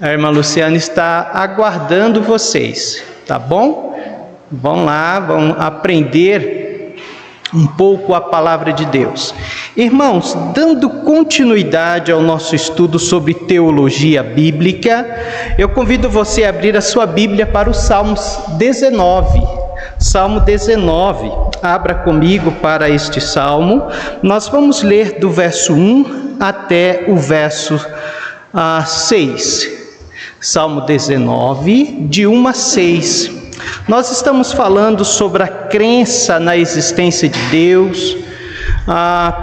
A irmã Luciana está aguardando vocês, tá bom? Vão lá, vão aprender um pouco a palavra de Deus. Irmãos, dando continuidade ao nosso estudo sobre teologia bíblica, eu convido você a abrir a sua Bíblia para o Salmos 19. Salmo 19, abra comigo para este salmo. Nós vamos ler do verso 1 até o verso 6. Salmo 19, de 1 a 6. Nós estamos falando sobre a crença na existência de Deus,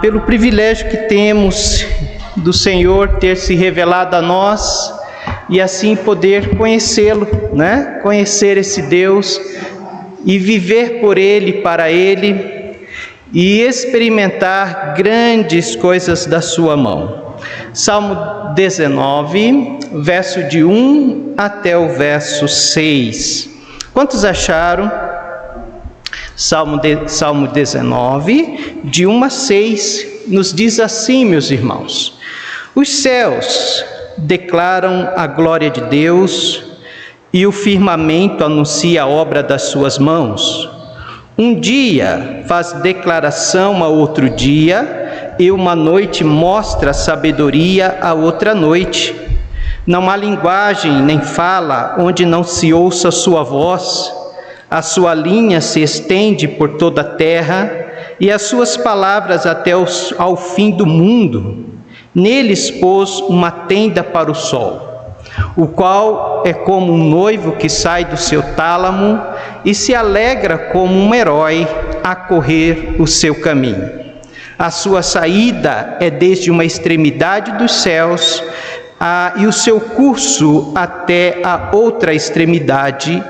pelo privilégio que temos do Senhor ter se revelado a nós e assim poder conhecê-lo, né? Conhecer esse Deus e viver por Ele, para Ele, e experimentar grandes coisas da sua mão. Salmo 19, verso de 1 até o verso 6. Quantos acharam? Salmo 19, de 1 a 6, nos diz assim, meus irmãos: os céus declaram a glória de Deus, e o firmamento anuncia a obra das suas mãos. Um dia faz declaração a outro dia, e uma noite mostra sabedoria a outra noite. Não há linguagem nem fala onde não se ouça sua voz. A sua linha se estende por toda a terra, e as suas palavras até ao fim do mundo. Neles pôs uma tenda para o sol, o qual é como um noivo que sai do seu tálamo e se alegra como um herói a correr o seu caminho. A sua saída é desde uma extremidade dos céus e o seu curso até a outra extremidade,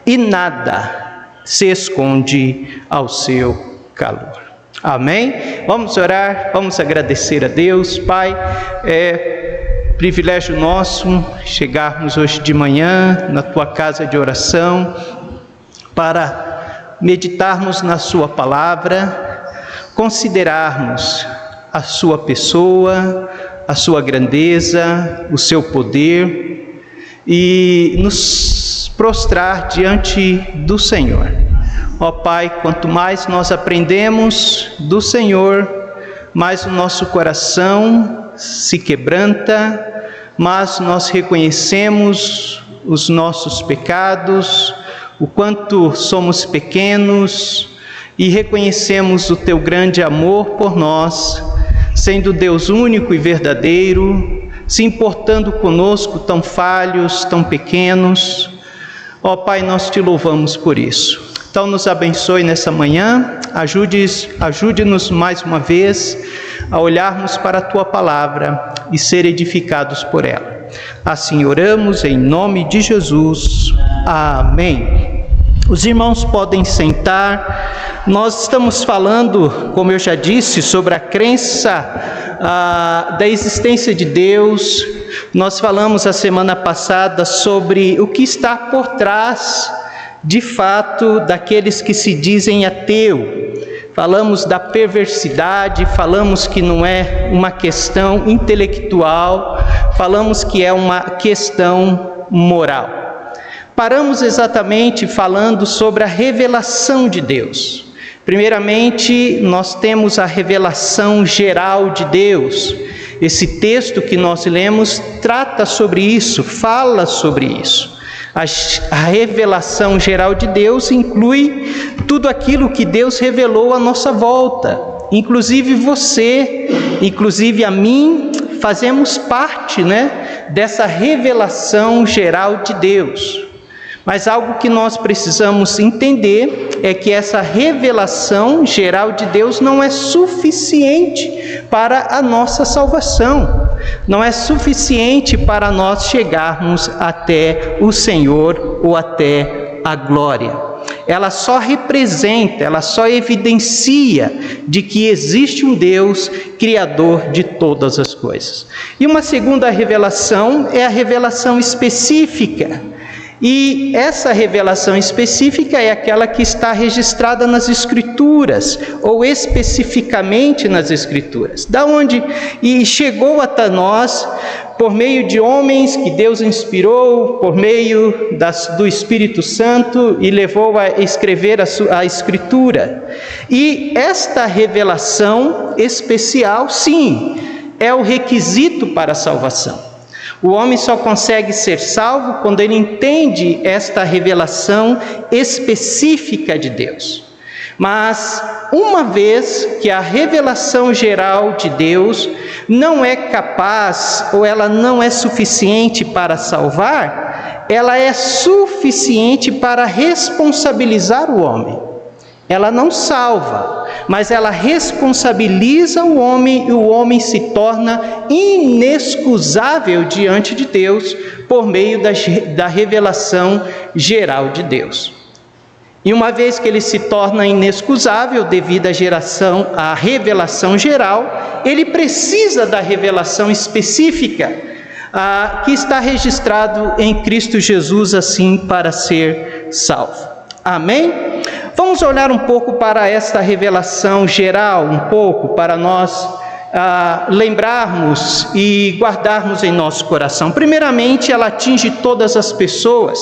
e nada se esconde ao seu calor. Amém? Vamos orar, vamos agradecer a Deus. Pai, é privilégio nosso chegarmos hoje de manhã na Tua casa de oração para meditarmos na Sua palavra, considerarmos a Sua pessoa, a Sua grandeza, o Seu poder e nos prostrar diante do Senhor. Ó Pai, quanto mais nós aprendemos do Senhor, mais o nosso coração se quebranta, mas nós reconhecemos os nossos pecados, o quanto somos pequenos, e reconhecemos o Teu grande amor por nós, sendo Deus único e verdadeiro, se importando conosco, tão falhos, tão pequenos. Ó Pai, nós Te louvamos por isso. Então nos abençoe nessa manhã, ajude-nos mais uma vez a olharmos para a Tua palavra e ser edificados por ela. Assim oramos em nome de Jesus. Amém. Os irmãos podem sentar. Nós estamos falando, como eu já disse, sobre a crença da existência de Deus. Nós falamos a semana passada sobre o que está por trás, de fato, daqueles que se dizem ateu. Falamos da perversidade, falamos que não é uma questão intelectual, falamos que é uma questão moral. Paramos exatamente falando sobre a revelação de Deus. Primeiramente, nós temos a revelação geral de Deus. Esse texto que nós lemos trata sobre isso, fala sobre isso. A revelação geral de Deus inclui tudo aquilo que Deus revelou à nossa volta. Inclusive você, inclusive a mim, fazemos parte, dessa revelação geral de Deus. Mas algo que nós precisamos entender é que essa revelação geral de Deus não é suficiente para a nossa salvação. Não é suficiente para nós chegarmos até o Senhor ou até a glória. Ela só representa, ela só evidencia de que existe um Deus criador de todas as coisas. E uma segunda revelação é a revelação específica. E essa revelação específica é aquela que está registrada nas Escrituras, ou especificamente nas Escrituras. Da onde? E chegou até nós por meio de homens que Deus inspirou, por meio do Espírito Santo e levou a escrever a Escritura. E esta revelação especial, sim, é o requisito para a salvação. O homem só consegue ser salvo quando ele entende esta revelação específica de Deus. Mas, uma vez que a revelação geral de Deus não é capaz, ou ela não é suficiente para salvar, ela é suficiente para responsabilizar o homem. Ela não salva, mas ela responsabiliza o homem e o homem se torna inexcusável diante de Deus por meio da revelação geral de Deus. E uma vez que ele se torna inexcusável devido à revelação geral, ele precisa da revelação específica, que está registrado em Cristo Jesus assim para ser salvo. Amém? Vamos olhar um pouco para esta revelação geral, um pouco para nós lembrarmos e guardarmos em nosso coração. Primeiramente, ela atinge todas as pessoas.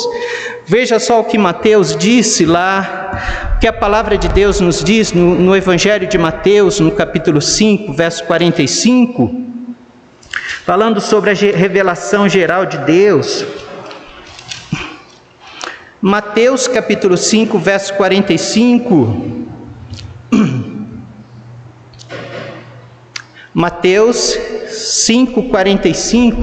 Veja só o que Mateus disse lá, que a palavra de Deus nos diz no Evangelho de Mateus, no capítulo 5, verso 45, falando sobre a revelação geral de Deus. Mateus capítulo 5, verso 45. Mateus 5, 45.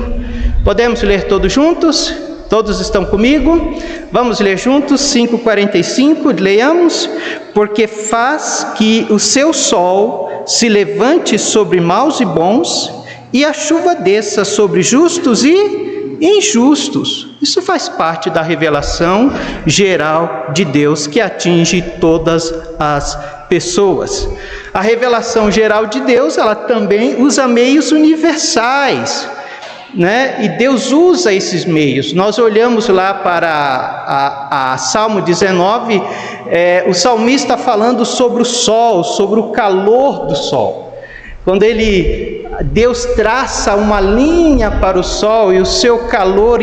Podemos ler todos juntos? Todos estão comigo? Vamos ler juntos, 5:45, leiamos. Porque faz que o seu sol se levante sobre maus e bons, e a chuva desça sobre justos e injustos. Isso faz parte da revelação geral de Deus que atinge todas as pessoas. A revelação geral de Deus, ela também usa meios universais, né? E Deus usa esses meios. Nós olhamos lá para a Salmo 19, o salmista falando sobre o sol, sobre o calor do sol. Quando Deus traça uma linha para o sol e o seu calor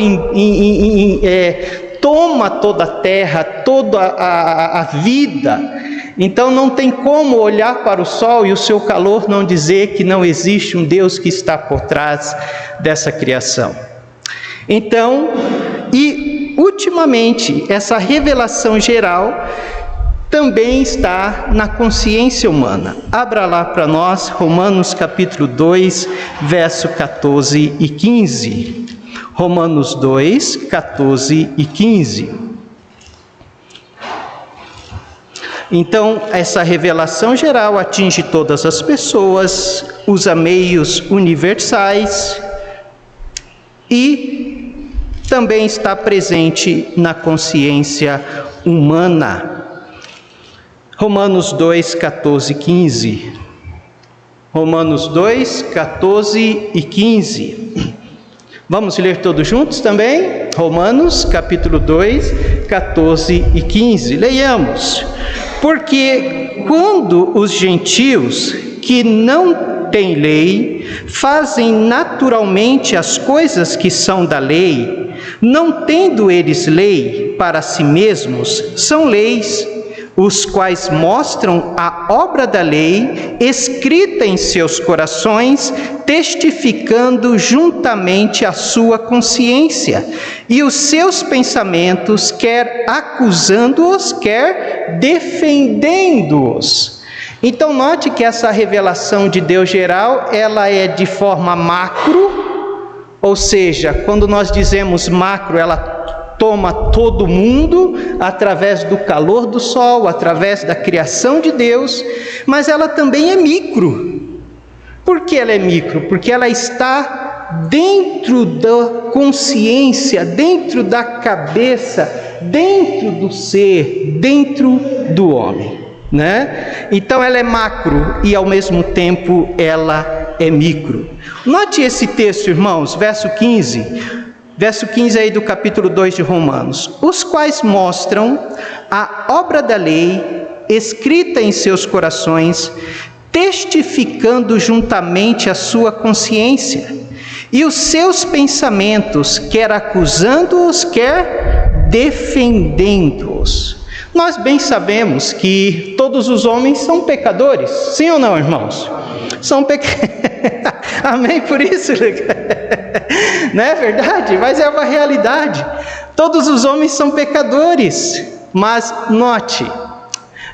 toma toda a terra, toda a vida. Então não tem como olhar para o sol e o seu calor não dizer que não existe um Deus que está por trás dessa criação. Então, e ultimamente, essa revelação geral também está na consciência humana. Abra lá para nós, Romanos capítulo 2, verso 14 e 15. Romanos 2, 14 e 15. Então, essa revelação geral atinge todas as pessoas, usa meios universais e também está presente na consciência humana. Romanos 2, 14 e 15. Romanos 2, 14 e 15. Vamos ler todos juntos também? Romanos, capítulo 2, 14 e 15. Leiamos. Porque quando os gentios que não têm lei fazem naturalmente as coisas que são da lei, não tendo eles lei para si mesmos, são leis, os quais mostram a obra da lei escrita em seus corações, testificando juntamente a sua consciência e os seus pensamentos, quer acusando-os, quer defendendo-os. Então note que essa revelação de Deus geral, ela é de forma macro, ou seja, quando nós dizemos macro, ela toma todo mundo através do calor do sol, através da criação de Deus, mas ela também é micro. Por que ela é micro? Porque ela está dentro da consciência, dentro da cabeça, dentro do ser, dentro do homem, né? Então ela é macro e ao mesmo tempo ela é micro. Note esse texto, irmãos, verso 15. Verso 15 aí do capítulo 2 de Romanos, os quais mostram a obra da lei escrita em seus corações, testificando juntamente a sua consciência, e os seus pensamentos, quer acusando-os, quer defendendo-os. Nós bem sabemos que todos os homens são pecadores, sim ou não, irmãos? São pecadores. Amém por isso? Não é verdade? Mas é uma realidade. Todos os homens são pecadores, mas note,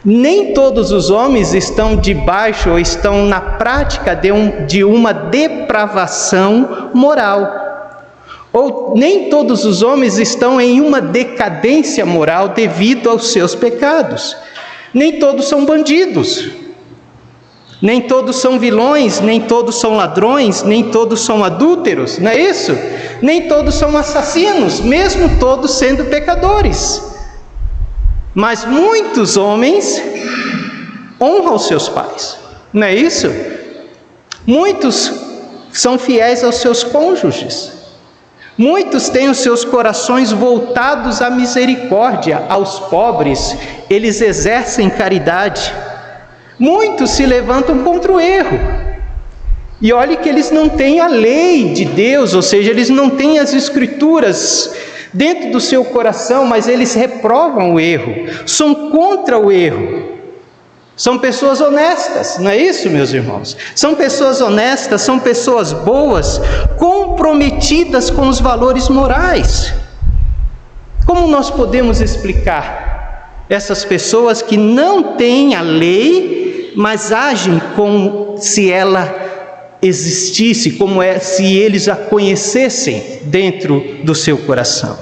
nem todos os homens estão debaixo ou estão na prática de uma depravação moral. Ou nem todos os homens estão em uma decadência moral devido aos seus pecados. Nem todos são bandidos. Nem todos são vilões, nem todos são ladrões, nem todos são adúlteros, não é isso? Nem todos são assassinos, mesmo todos sendo pecadores. Mas muitos homens honram seus pais, não é isso? Muitos são fiéis aos seus cônjuges. Muitos têm os seus corações voltados à misericórdia, aos pobres, eles exercem caridade. Muitos se levantam contra o erro. E olhe que eles não têm a lei de Deus, ou seja, eles não têm as escrituras dentro do seu coração, mas eles reprovam o erro, são contra o erro. São pessoas honestas, não é isso, meus irmãos? São pessoas honestas, são pessoas boas, comprometidas com os valores morais. Como nós podemos explicar essas pessoas que não têm a lei, mas agem como se ela existisse, se eles a conhecessem dentro do seu coração?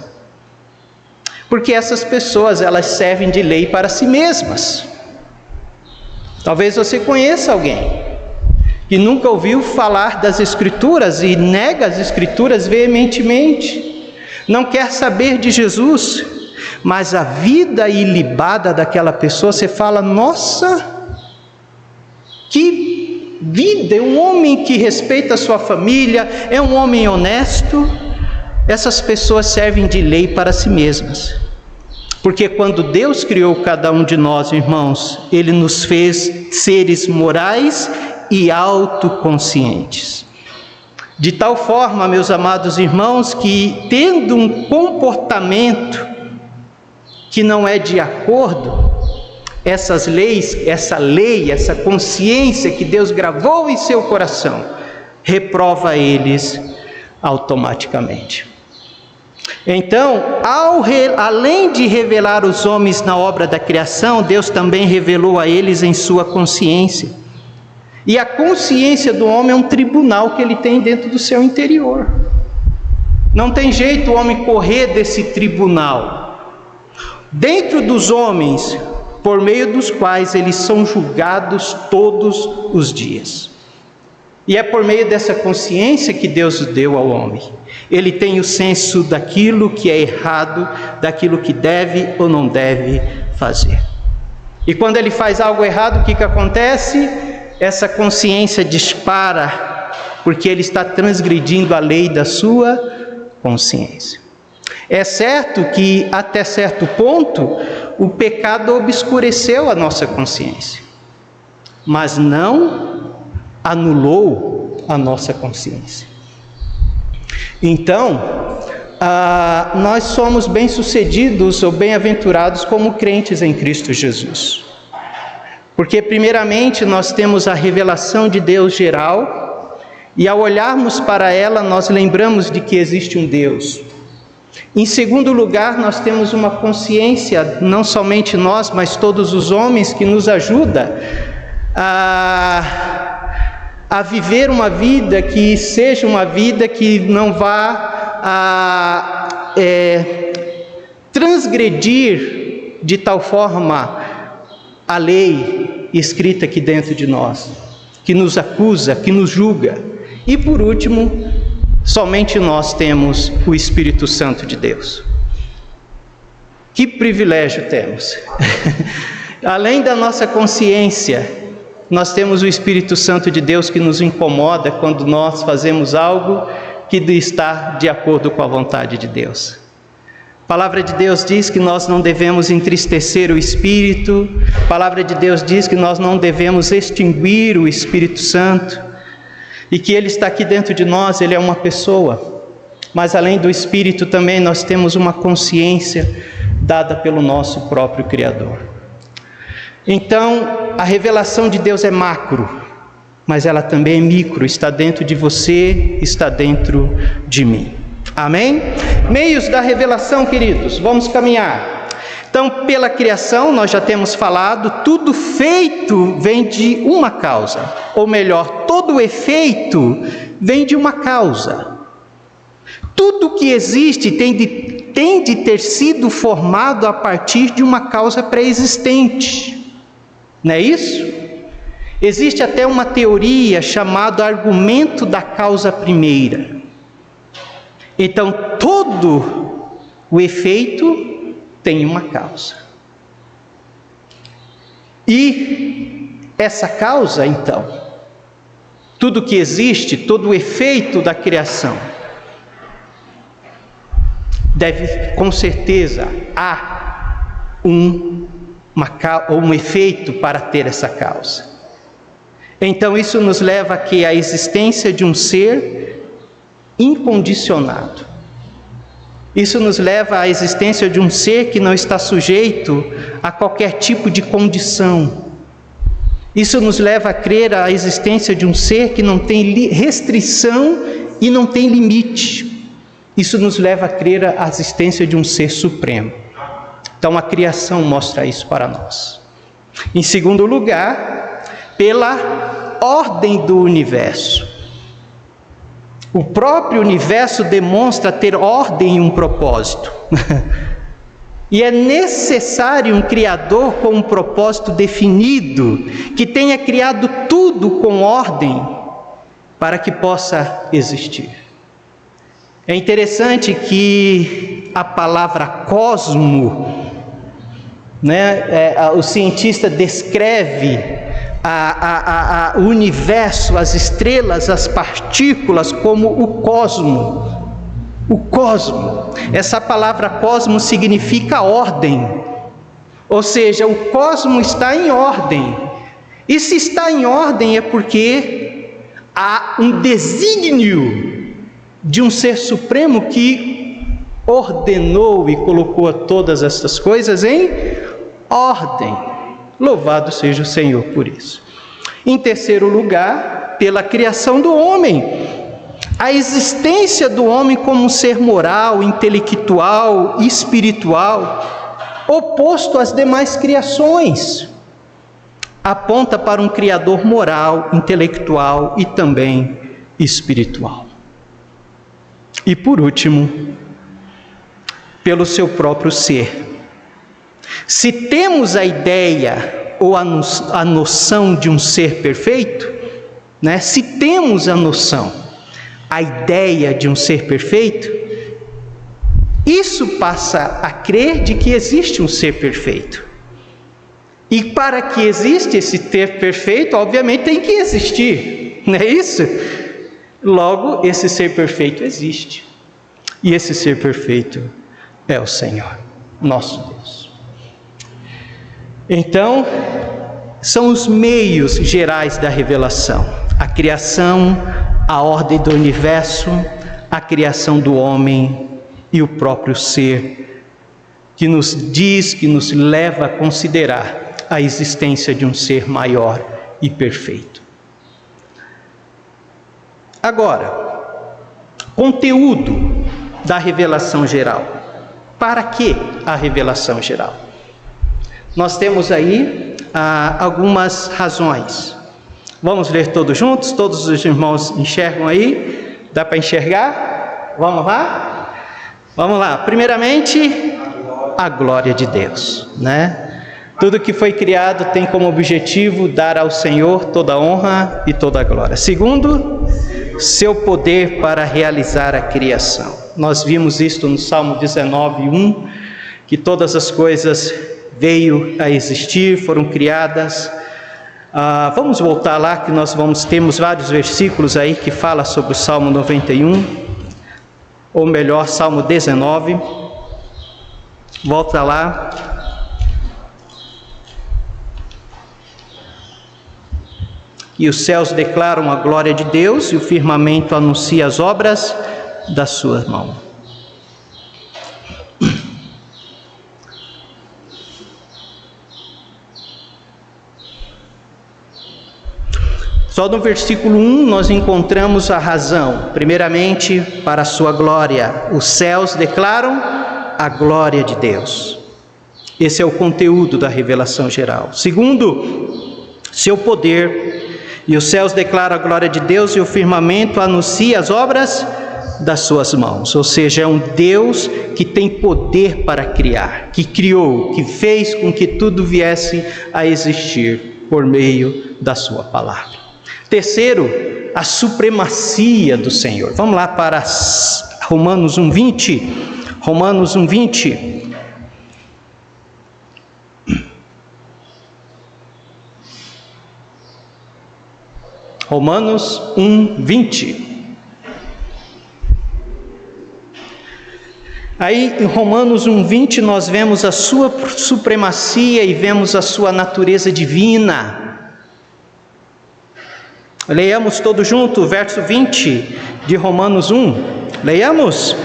Porque essas pessoas, elas servem de lei para si mesmas. Talvez você conheça alguém que nunca ouviu falar das Escrituras e nega as Escrituras veementemente, não quer saber de Jesus, mas a vida ilibada daquela pessoa, você fala, nossa, que vida, é um homem que respeita a sua família, é um homem honesto. Essas pessoas servem de lei para si mesmas. Porque quando Deus criou cada um de nós, irmãos, Ele nos fez seres morais e autoconscientes. De tal forma, meus amados irmãos, que tendo um comportamento que não é de acordo, essas leis, essa consciência que Deus gravou em seu coração, reprova eles automaticamente. Então, além de revelar os homens na obra da criação, Deus também revelou a eles em sua consciência. E a consciência do homem é um tribunal que ele tem dentro do seu interior. Não tem jeito o homem correr desse tribunal. Dentro dos homens, por meio dos quais eles são julgados todos os dias. E é por meio dessa consciência que Deus deu ao homem. Ele tem o senso daquilo que é errado, daquilo que deve ou não deve fazer. E quando ele faz algo errado, o que acontece? Essa consciência dispara, porque ele está transgredindo a lei da sua consciência. É certo que, até certo ponto, o pecado obscureceu a nossa consciência, mas não anulou a nossa consciência. Então, nós somos bem-sucedidos ou bem-aventurados como crentes em Cristo Jesus. Porque, primeiramente, nós temos a revelação de Deus geral, e ao olharmos para ela, nós lembramos de que existe um Deus. Em segundo lugar, nós temos uma consciência, não somente nós, mas todos os homens, que nos ajuda a viver uma vida que seja uma vida que não vá transgredir de tal forma a lei escrita aqui dentro de nós, que nos acusa, que nos julga. E por último, somente nós temos o Espírito Santo de Deus. Que privilégio temos! Além da nossa consciência, nós temos o Espírito Santo de Deus que nos incomoda quando nós fazemos algo que está de acordo com a vontade de Deus. A palavra de Deus diz que nós não devemos entristecer o Espírito. A palavra de Deus diz que nós não devemos extinguir o Espírito Santo. e que Ele está aqui dentro de nós, Ele é uma pessoa, mas além do Espírito também nós temos uma consciência dada pelo nosso próprio Criador. Então, a revelação de Deus é macro, mas ela também é micro, está dentro de você, está dentro de mim. Amém? Meios da revelação, queridos, vamos caminhar. Então, pela criação, nós já temos falado, tudo feito vem de uma causa, ou melhor, todo efeito vem de uma causa. Tudo que existe tem de ter sido formado a partir de uma causa pré-existente, não é isso? Existe até uma teoria chamada argumento da causa primeira. Então, todo o efeito tem uma causa. E essa causa, então, tudo que existe, todo o efeito da criação, deve, com certeza, há um efeito para ter essa causa. Então isso nos leva a que a existência de um ser incondicionado. Isso nos leva à existência de um ser que não está sujeito a qualquer tipo de condição. Isso nos leva a crer a existência de um ser que não tem restrição e não tem limite. Isso nos leva a crer a existência de um ser supremo. Então a criação mostra isso para nós. Em segundo lugar, pela ordem do universo. O próprio universo demonstra ter ordem e um propósito. E é necessário um Criador com um propósito definido, que tenha criado tudo com ordem, para que possa existir. É interessante que a palavra cosmo, o cientista descreve o universo, as estrelas, as partículas como o cosmo. O cosmo. Essa palavra cosmo significa ordem. Ou seja, o cosmo está em ordem. E se está em ordem é porque há um desígnio de um ser supremo que ordenou e colocou todas essas coisas em ordem. Louvado seja o Senhor por isso. Em terceiro lugar, pela criação do homem. A existência do homem como um ser moral, intelectual, espiritual, oposto às demais criações, aponta para um Criador moral, intelectual e também espiritual. E por último, pelo seu próprio ser. Se temos a ideia ou a noção de um ser perfeito, se temos a noção, a ideia de um ser perfeito, isso passa a crer de que existe um ser perfeito. E para que exista esse ser perfeito, obviamente tem que existir, não é isso? Logo, esse ser perfeito existe. E esse ser perfeito é o Senhor, nosso Deus. Então, são os meios gerais da revelação: a criação, a ordem do universo, a criação do homem e o próprio ser, que nos diz, que nos leva a considerar a existência de um ser maior e perfeito. Agora, conteúdo da revelação geral. Para que a revelação geral? Nós temos aí algumas razões. Vamos ler todos juntos? Todos os irmãos enxergam aí? Dá para enxergar? Vamos lá? Vamos lá. Primeiramente, a glória de Deus, Tudo que foi criado tem como objetivo dar ao Senhor toda a honra e toda a glória. Segundo, seu poder para realizar a criação. Nós vimos isto no Salmo 19:1, que todas as coisas veio a existir, foram criadas. Vamos voltar lá, que nós temos vários versículos aí que fala sobre o Salmo 91, ou melhor, Salmo 19. Volta lá. E os céus declaram a glória de Deus e o firmamento anuncia as obras das suas mãos. Só no versículo 1 nós encontramos a razão. Primeiramente, para a sua glória. Os céus declaram a glória de Deus. Esse é o conteúdo da revelação geral. Segundo, seu poder. E os céus declaram a glória de Deus e o firmamento anuncia as obras das suas mãos. Ou seja, é um Deus que tem poder para criar, que criou, que fez com que tudo viesse a existir por meio da sua palavra. Terceiro, a supremacia do Senhor. Vamos lá para Romanos 1:20. Romanos 1:20. Romanos 1:20. Aí em Romanos 1:20 nós vemos a sua supremacia e vemos a sua natureza divina. Leiamos todos juntos o verso 20 de Romanos 1. Leiamos.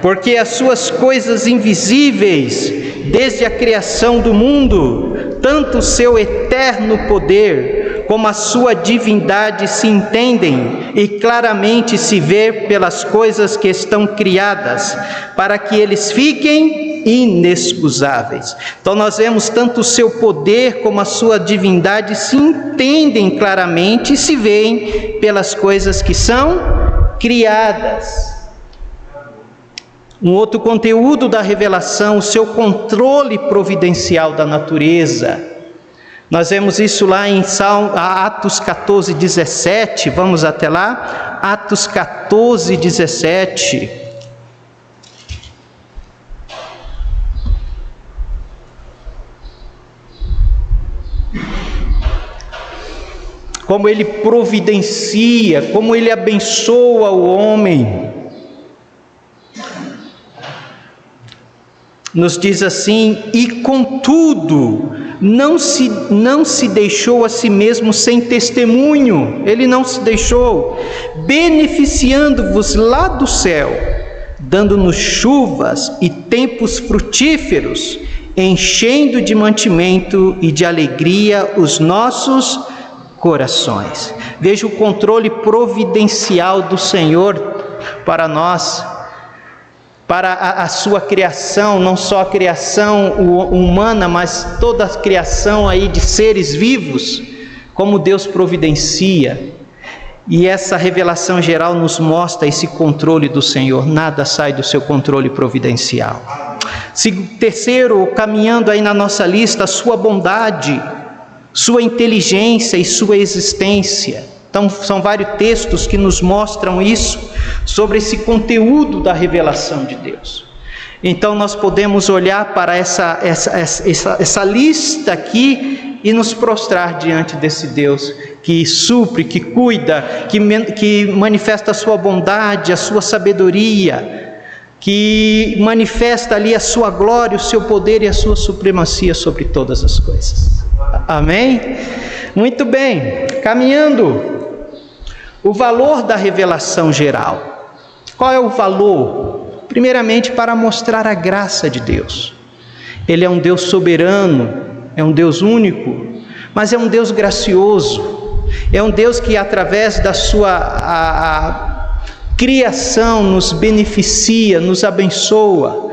Porque as suas coisas invisíveis, desde a criação do mundo, tanto o seu eterno poder, como a sua divindade se entendem e claramente se vê pelas coisas que estão criadas, para que eles fiquem inexcusáveis. Então nós vemos tanto o seu poder como a sua divindade se entendem claramente e se veem pelas coisas que são criadas. Um outro conteúdo da revelação, o seu controle providencial da natureza. Nós vemos isso lá em Atos 14:17, vamos até lá, Atos 14:17. Como ele providencia, como ele abençoa o homem. Nos diz assim: e contudo, não se deixou a si mesmo sem testemunho, ele não se deixou, beneficiando-vos lá do céu, dando-nos chuvas e tempos frutíferos, enchendo de mantimento e de alegria os nossos corações. Veja o controle providencial do Senhor para nós, para a sua criação, não só a criação humana, mas toda a criação aí de seres vivos, como Deus providencia. E essa revelação geral nos mostra esse controle do Senhor, nada sai do seu controle providencial. Terceiro, caminhando aí na nossa lista, a sua bondade, sua inteligência e sua existência. Então, são vários textos que nos mostram isso, sobre esse conteúdo da revelação de Deus. Então, nós podemos olhar para essa lista aqui e nos prostrar diante desse Deus que supre, que cuida, que manifesta a sua bondade, a sua sabedoria, que manifesta ali a sua glória, o seu poder e a sua supremacia sobre todas as coisas. Amém? Muito bem, caminhando. O valor da revelação geral. Qual é o valor? Primeiramente, para mostrar a graça de Deus. Ele é um Deus soberano, é um Deus único, mas é um Deus gracioso. É um Deus que, através da sua criação, nos beneficia, nos abençoa.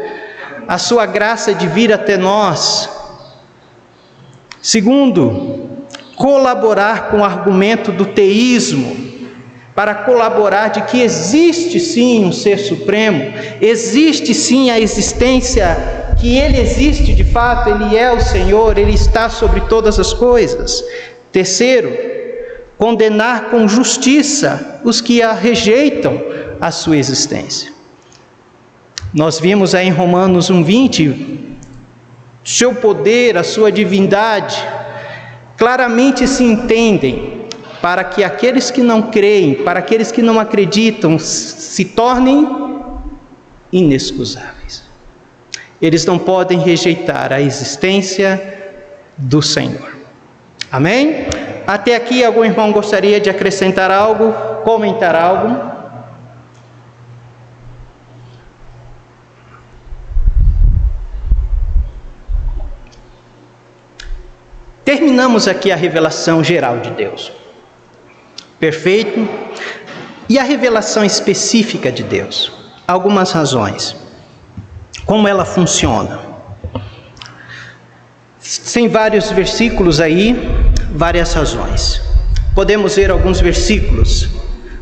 A sua graça de vir até nós. Segundo, colaborar com o argumento do teísmo, para colaborar de que existe sim um ser supremo, existe sim a existência, que ele existe de fato, ele é o Senhor, ele está sobre todas as coisas. Terceiro, condenar com justiça os que rejeitam a sua existência. Nós vimos aí em Romanos 1:20, seu poder, a sua divindade, claramente se entendem, para que aqueles que não creem, para aqueles que não acreditam, se tornem inexcusáveis. Eles não podem rejeitar a existência do Senhor. Amém? Até aqui, algum irmão gostaria de acrescentar algo, comentar algo? Terminamos aqui a revelação geral de Deus. Perfeito? E a revelação específica de Deus? Algumas razões. Como ela funciona? Tem vários versículos aí, várias razões. Podemos ver alguns versículos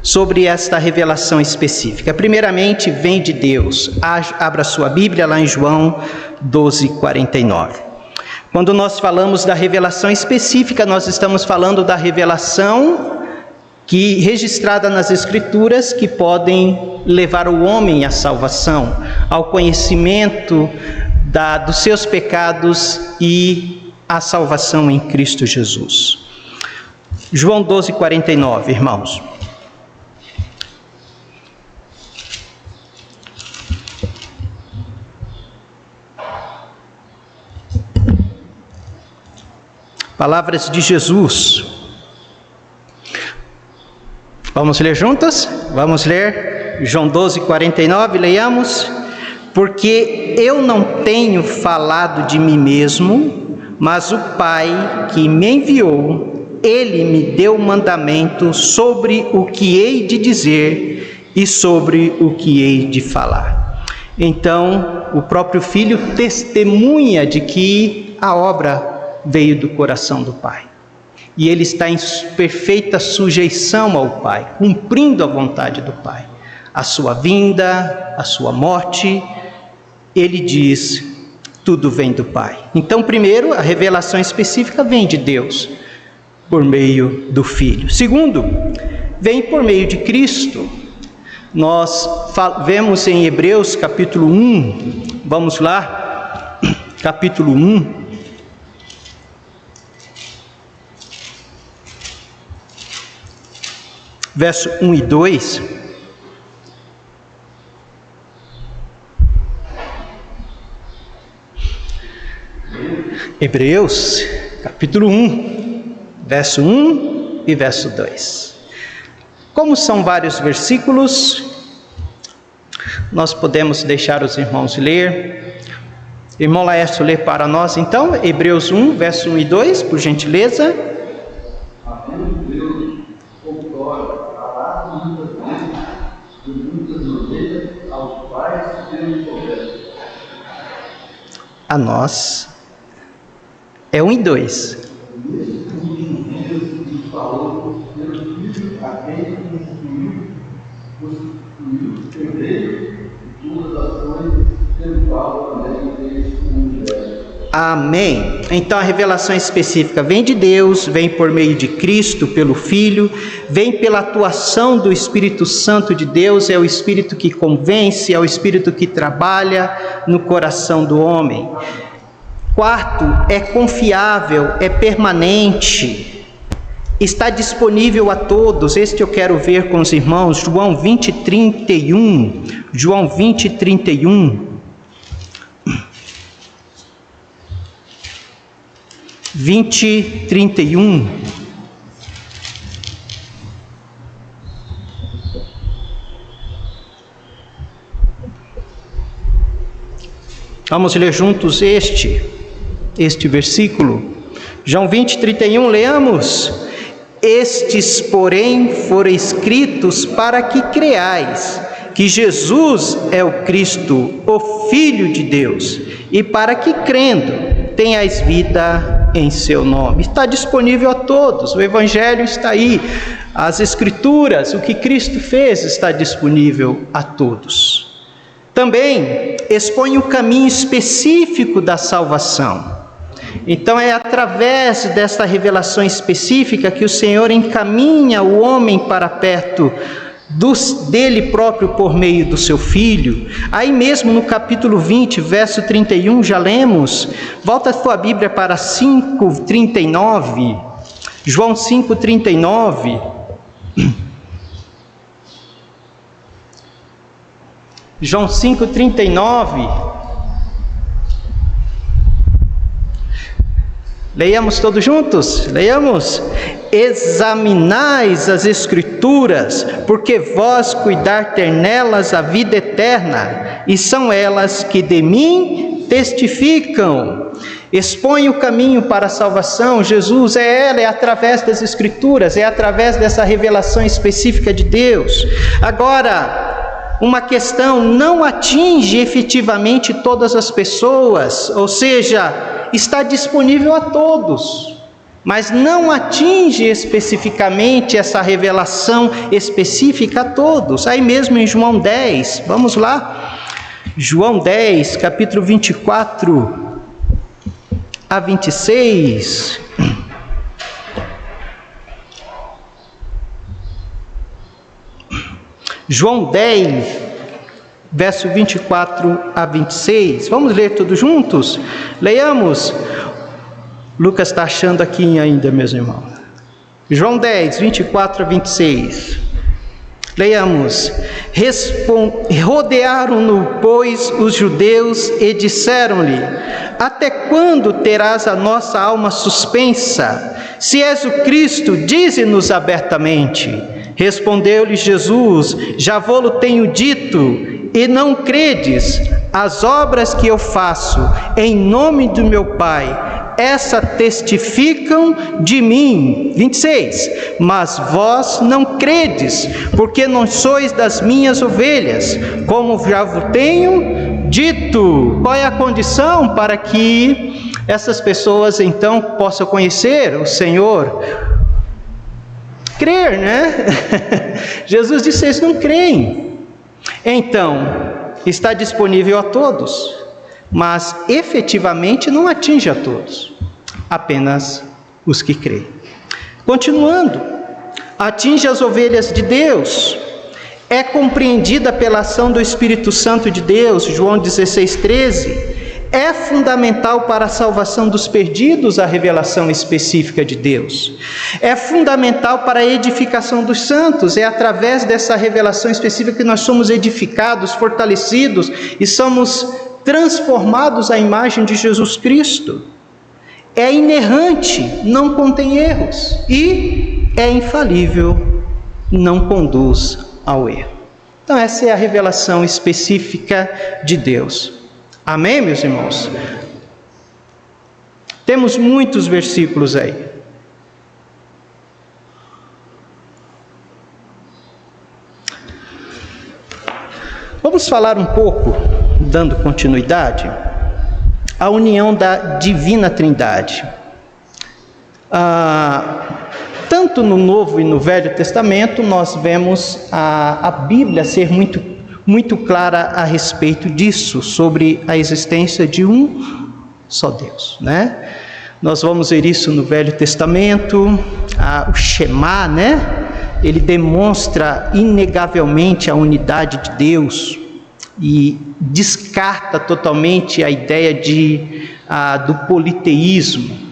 sobre esta revelação específica. Primeiramente, vem de Deus. Abra sua Bíblia lá em João 12:49. Quando nós falamos da revelação específica, nós estamos falando da revelação registrada nas Escrituras, que podem levar o homem à salvação, ao conhecimento dos seus pecados e à salvação em Cristo Jesus. João 12:49, irmãos. Palavras de Jesus. Vamos ler juntas? Vamos ler João 12:49, leiamos. Porque eu não tenho falado de mim mesmo, mas o Pai que me enviou, Ele me deu mandamento sobre o que hei de dizer e sobre o que hei de falar. Então, o próprio Filho testemunha de que a obra veio do coração do Pai. E ele está em perfeita sujeição ao Pai, cumprindo a vontade do Pai. A sua vinda, a sua morte, ele diz, tudo vem do Pai. Então, primeiro, a revelação específica vem de Deus, por meio do Filho. Segundo, vem por meio de Cristo. Nós vemos em Hebreus capítulo 1, vamos lá, capítulo 1, verso 1 e 2, Hebreus, capítulo 1, verso 1 e verso 2. Como são vários versículos, nós podemos deixar os irmãos ler. Irmão Laércio, lê para nós então, Hebreus 1, verso 1 e 2, por gentileza. A nós é 1 e 2. Amém. Então a revelação específica vem de Deus, vem por meio de Cristo, pelo Filho, vem pela atuação do Espírito Santo de Deus, é o Espírito que convence, é o Espírito que trabalha no coração do homem. Quarto, é confiável, é permanente, está disponível a todos. Este eu quero ver com os irmãos, João 20:31. João 20:31. 20:31. Vamos ler juntos este versículo. João 20:31, leamos. Estes, porém, foram escritos para que creais que Jesus é o Cristo, o Filho de Deus, e para que crendo tenhais vida em seu nome. Está disponível a todos, o Evangelho está aí, as Escrituras, o que Cristo fez está disponível a todos. Também expõe o caminho específico da salvação. Então é através desta revelação específica que o Senhor encaminha o homem para perto dele próprio por meio do seu Filho. Aí mesmo no capítulo 20, verso 31, já lemos. Volta a sua Bíblia para 5:39. João 5:39. João 5:39. Leiamos todos juntos? Leiamos. Examinais as Escrituras, porque vós cuidar ter nelas a vida eterna, e são elas que de mim testificam. Expõe o caminho para a salvação. Jesus é através das Escrituras, é através dessa revelação específica de Deus. Agora, uma questão: não atinge efetivamente todas as pessoas, ou seja, está disponível a todos, mas não atinge especificamente essa revelação específica a todos. Aí mesmo em João 10, vamos lá, João 10, capítulo 24 a 26. João 10, verso 24 a 26. Vamos ler todos juntos? Leiamos. Lucas está achando aqui ainda, meus irmãos. João 10, 24 a 26. Leiamos. Rodearam-no, pois, os judeus e disseram-lhe: até quando terás a nossa alma suspensa? Se és o Cristo, dize-nos abertamente. Respondeu-lhe Jesus: já vô-lo tenho dito, e não credes. As obras que eu faço em nome do meu Pai, essa testificam de mim. 26. Mas vós não credes, porque não sois das minhas ovelhas, como já vos tenho dito. Qual é a condição para que essas pessoas então possam conhecer o Senhor? Crer, né? Jesus disse: vocês não creem. Então, está disponível a todos, mas efetivamente não atinge a todos, apenas os que creem. Continuando, atinge as ovelhas de Deus, é compreendida pela ação do Espírito Santo de Deus, João 16, 13, é fundamental para a salvação dos perdidos a revelação específica de Deus, é fundamental para a edificação dos santos, é através dessa revelação específica que nós somos edificados, fortalecidos e somos transformados à imagem de Jesus Cristo. É inerrante, não contém erros, e é infalível, não conduz ao erro. Então essa é a revelação específica de Deus. Amém, meus irmãos? Temos muitos versículos aí. Vamos falar um pouco, dando continuidade, a união da Divina Trindade. Tanto no Novo e no Velho Testamento, nós vemos a Bíblia ser muito clara a respeito disso, sobre a existência de um só Deus, né? Nós vamos ver isso no Velho Testamento, o Shema, né? Ele demonstra inegavelmente a unidade de Deus e descarta totalmente a ideia do politeísmo.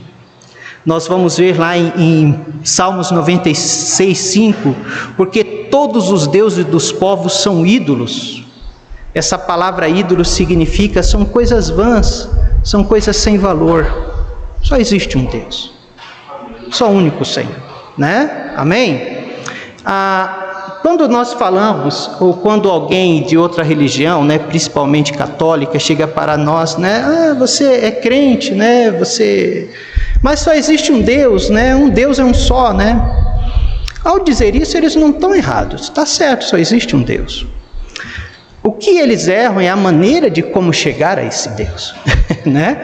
Nós vamos ver lá em Salmos 96, 5, porque todos os deuses dos povos são ídolos. Essa palavra ídolo significa, são coisas vãs, são coisas sem valor. Só existe um Deus, só o único Senhor, né? Amém? Quando nós falamos, ou quando alguém de outra religião, né, principalmente católica, chega para nós, né? Você é crente, né? Mas só existe um Deus, né? Um Deus é um só, né? Ao dizer isso, eles não estão errados. Está certo, só existe um Deus. O que eles erram é a maneira de como chegar a esse Deus, né?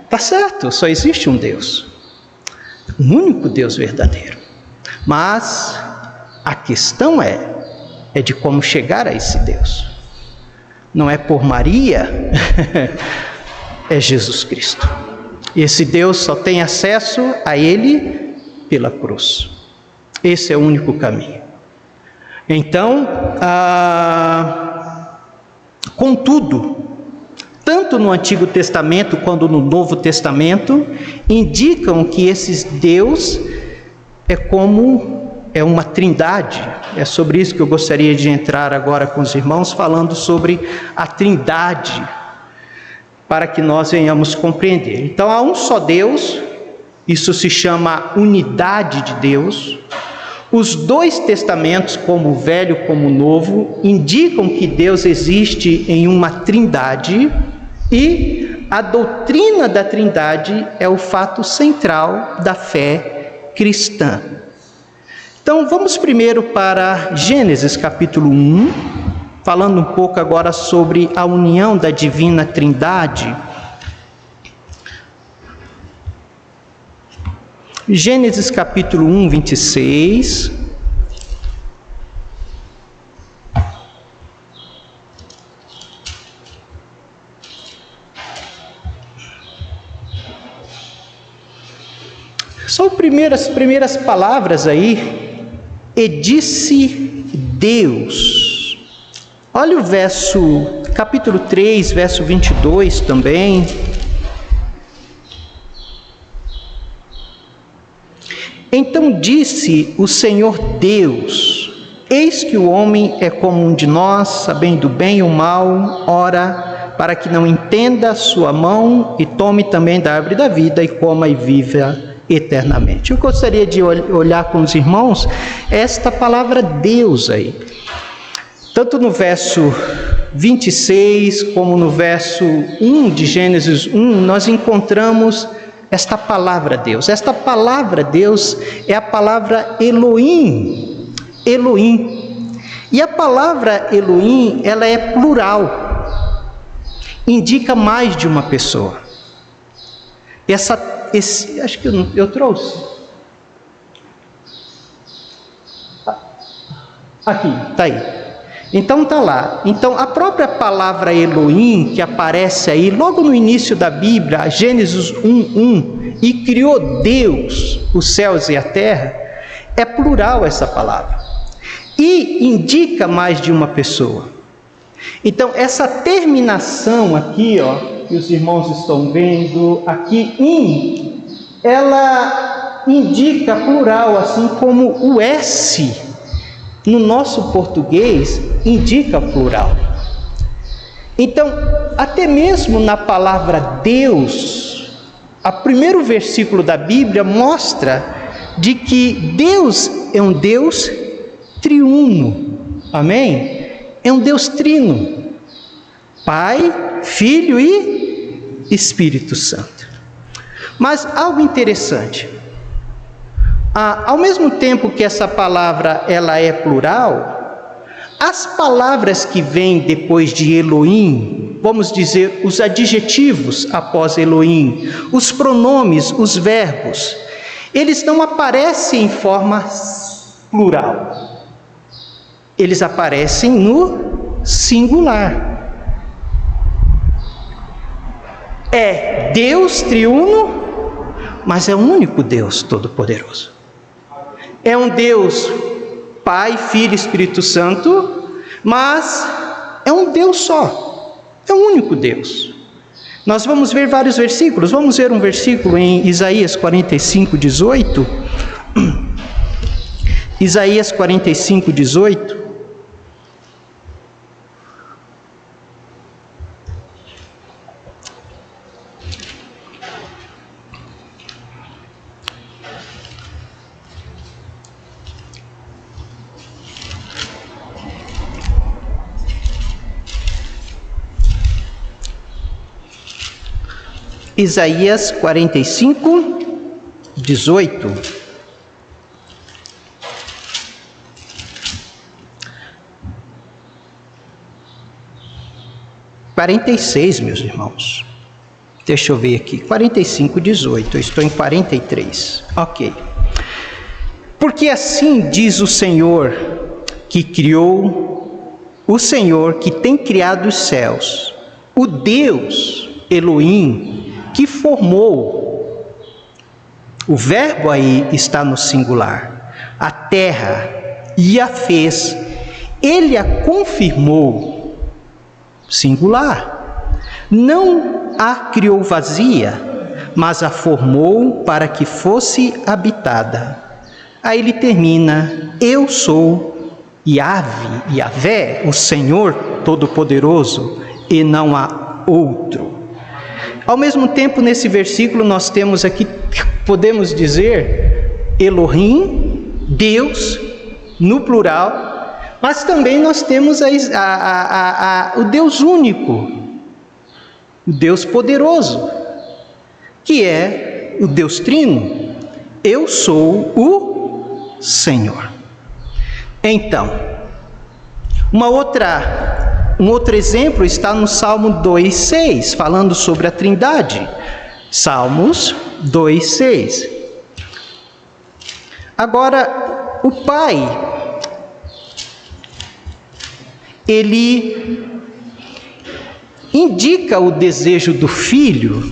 Está certo, só existe um Deus, um único Deus verdadeiro. Mas a questão é de como chegar a esse Deus. Não é por Maria, é Jesus Cristo. Esse Deus só tem acesso a Ele pela cruz. Esse é o único caminho. Então, contudo, tanto no Antigo Testamento quanto no Novo Testamento, indicam que esse Deus é uma trindade. É sobre isso que eu gostaria de entrar agora com os irmãos, falando sobre a trindade, para que nós venhamos compreender. Então, há um só Deus, isso se chama unidade de Deus. Os dois testamentos, como o Velho como o Novo, indicam que Deus existe em uma trindade, e a doutrina da trindade é o fato central da fé cristã. Então vamos primeiro para Gênesis capítulo 1, falando um pouco agora sobre a união da divina trindade. Gênesis capítulo 1, 26. São as primeiras palavras aí. E disse Deus. Olha o verso, capítulo 3, verso 22 também. Então disse o Senhor Deus: eis que o homem é como um de nós, sabendo o bem e o mal. Ora, para que não entenda a sua mão, e tome também da árvore da vida, e coma e viva eternamente. Eu gostaria de olhar com os irmãos esta palavra Deus aí. Tanto no verso 26, como no verso 1 de Gênesis 1, nós encontramos esta palavra Deus. Esta palavra Deus é a palavra Elohim. Elohim. E a palavra Elohim, ela é plural. Indica mais de uma pessoa. Acho que eu trouxe. Aqui, está aí. Então está lá. Então a própria palavra Elohim, que aparece aí logo no início da Bíblia, Gênesis 1:1, e criou Deus os céus e a terra, é plural essa palavra. E indica mais de uma pessoa. Então essa terminação aqui, que os irmãos estão vendo, aqui ela indica plural, assim como o S no nosso português indica plural. Então, até mesmo na palavra Deus, o primeiro versículo da Bíblia mostra de que Deus é um Deus triuno. Amém? É um Deus trino. Pai, Filho e Espírito Santo. Mas algo interessante. Ao mesmo tempo que essa palavra ela é plural, as palavras que vêm depois de Elohim, vamos dizer os adjetivos após Elohim, os pronomes, os verbos, eles não aparecem em forma plural. Eles aparecem no singular. É Deus triuno, mas é um único Deus todo-poderoso. É um Deus Pai, Filho e Espírito Santo, mas é um Deus só. É um único Deus. Nós vamos ver vários versículos. Vamos ver um versículo em Isaías 45:18. Isaías 45:18. Isaías 45:18. Meus irmãos. Deixa eu ver aqui. 45:18. Eu estou em 43. Ok. Porque assim diz o Senhor que criou, o Senhor que tem criado os céus, o Deus Elohim, que formou. O verbo aí está no singular. A terra e a fez. Ele a confirmou. Singular. Não a criou vazia, mas a formou para que fosse habitada. Aí ele termina: eu sou Yahvé, o Senhor Todo-Poderoso, e não há outro. Ao mesmo tempo, nesse versículo, nós temos aqui, podemos dizer, Elohim, Deus, no plural, mas também nós temos o Deus único, o Deus poderoso, que é o Deus Trino. Eu sou o Senhor. Então, um outro exemplo está no Salmo 2,6, falando sobre a Trindade. Salmos 2,6. Agora, o Pai, ele indica o desejo do Filho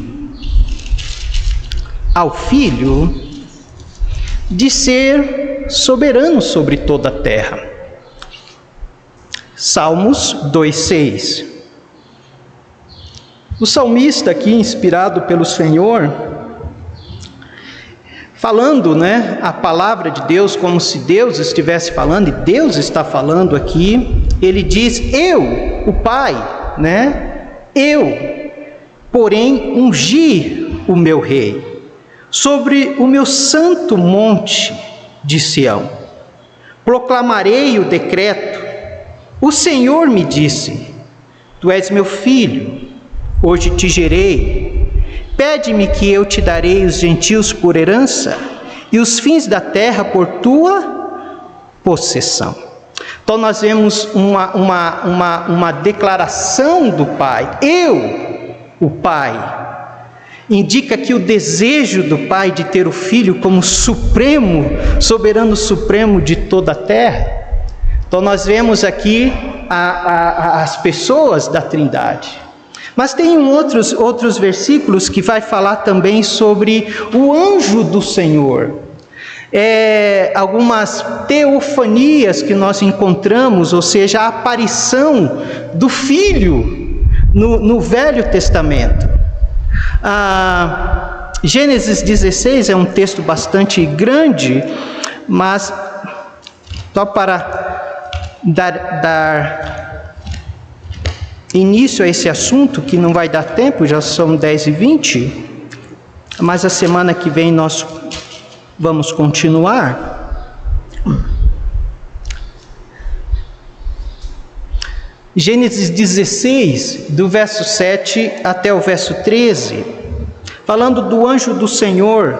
ao Filho de ser soberano sobre toda a terra. Salmos 2,6. O salmista aqui, inspirado pelo Senhor, falando, a palavra de Deus como se Deus estivesse falando, e Deus está falando aqui, ele diz: eu, o Pai, eu, porém, ungi o meu rei sobre o meu santo monte de Sião. Proclamarei o decreto. O Senhor me disse: tu és meu filho, hoje te gerei. Pede-me que eu te darei os gentios por herança e os fins da terra por tua possessão. Então nós vemos uma declaração do Pai. Eu, o Pai, indica que o desejo do Pai de ter o Filho como soberano supremo de toda a terra. Então nós vemos aqui as pessoas da Trindade. Mas tem outros versículos que vai falar também sobre o anjo do Senhor. Algumas teofanias que nós encontramos, ou seja, a aparição do Filho no Velho Testamento. Gênesis 16 é um texto bastante grande, mas só para dar início a esse assunto, que não vai dar tempo, já são 10h20, mas a semana que vem nós vamos continuar. Gênesis 16, do verso 7 até o verso 13, falando do anjo do Senhor.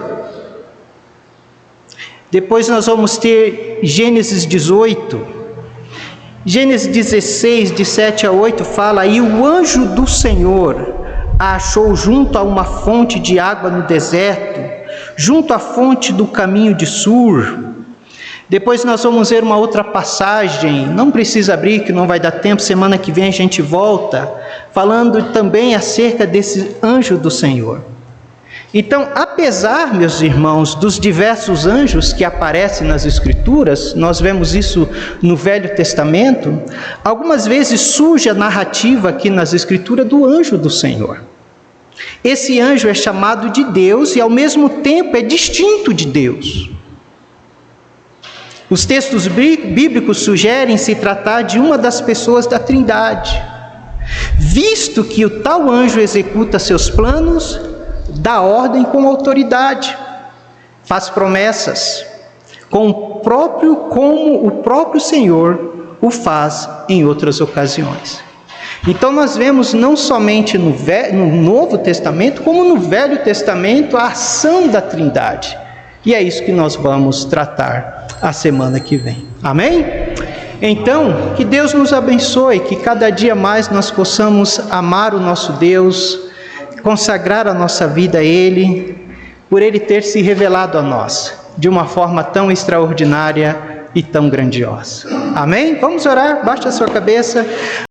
Depois nós vamos ter Gênesis 18. Gênesis 16, de 7 a 8, fala: e o anjo do Senhor a achou junto a uma fonte de água no deserto, junto à fonte do caminho de Sur. Depois nós vamos ver uma outra passagem, não precisa abrir que não vai dar tempo, semana que vem a gente volta, falando também acerca desse anjo do Senhor. Então, apesar, meus irmãos, dos diversos anjos que aparecem nas Escrituras, nós vemos isso no Velho Testamento, algumas vezes surge a narrativa aqui nas Escrituras do anjo do Senhor. Esse anjo é chamado de Deus e ao mesmo tempo é distinto de Deus. Os textos bíblicos sugerem se tratar de uma das pessoas da Trindade, visto que o tal anjo executa seus planos, dá ordem com autoridade, faz promessas, como o próprio Senhor o faz em outras ocasiões. Então nós vemos não somente no Novo Testamento, como no Velho Testamento, a ação da Trindade. E é isso que nós vamos tratar a semana que vem. Amém? Então, que Deus nos abençoe, que cada dia mais nós possamos amar o nosso Deus, consagrar a nossa vida a Ele, por Ele ter se revelado a nós de uma forma tão extraordinária e tão grandiosa. Amém? Vamos orar, baixe a sua cabeça.